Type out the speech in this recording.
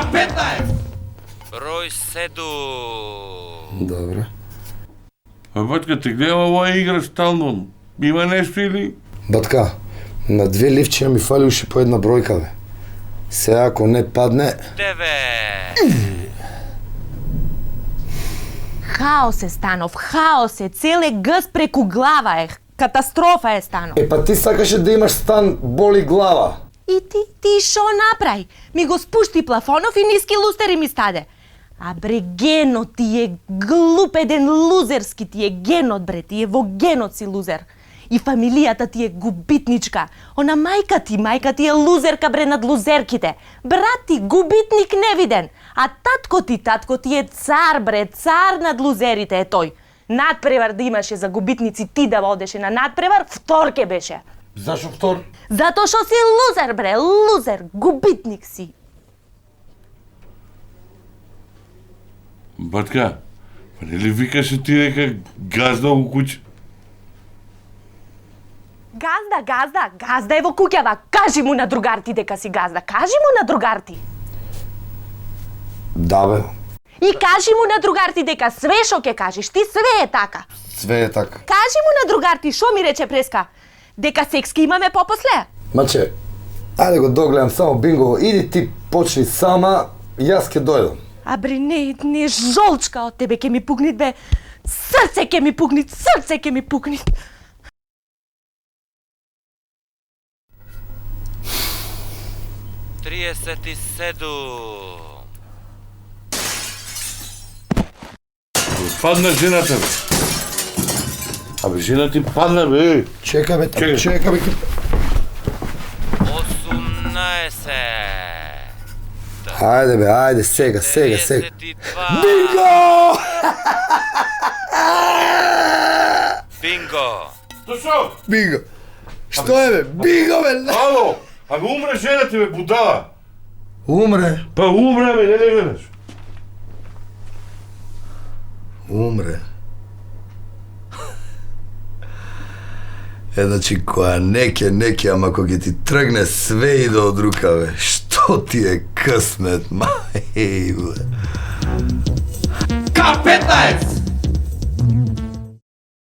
K15! Broj 7. Добре. А батка, те гледам ова игра стално. Има нешто или? Батка, на 2 ливчија ми фали уште по една бројка, бе. Сега ако не падне... 9. Хаос е станов, хаос е, целе гъс преку глава е, катастрофа е станов. Па ти сакаше да имаш стан боли глава. И ти шо направи? Ми го спушти плафонов и ниски лустери ми стаде. А бре, генот ти е глуп еден лузерски ти е генот, бре, ти е во генот си лузер. И фамилијата ти е губитничка. Она мајка ти е лузерка, бре, над лузерките. Брат ти, губитник невиден. А татко ти е цар, бре, цар над лузерите е тој. Надпревар да имаше за губитници, ти да водеше на надпревар, вторке беше. Зашо втор? Затоа што си лузер, бре, лузер, губитник си. Батка, па нели викаше ти дека газда у куќа? Газда е во куќава. Кажи му на другарти дека си газда. Кажи му на другарти. Да, бе. И кажи му на другарти дека све шо ќе кажеш, ти све е така. Све е така. Кажи му на другарти, шо ми рече преска? Дека секски имаме попосле? Маче, ајде го догледам само бинго, иди ти почни сама, јас ќе дојдам. А бре, не жолчка од тебе ќе ми пукнит, бе. Срце ќе ми пукнит. Падна жената, бе. Абе, жена ти падна, бе. Чекај, бе, чекај, бе. 18. Ајде, бе, ајде, сега. 32. Бинго! Бинго. Дошо! Бинго! Што е, бе? Бинго, бе! Ало! Абе, умре жена ти, бе, будала! Умре. Па умре, бе, не гледаш. Умре. Значи, која неке, ама кога ти тргне све иде од рука, бе. Што ти е късмет, мај, бе. K15!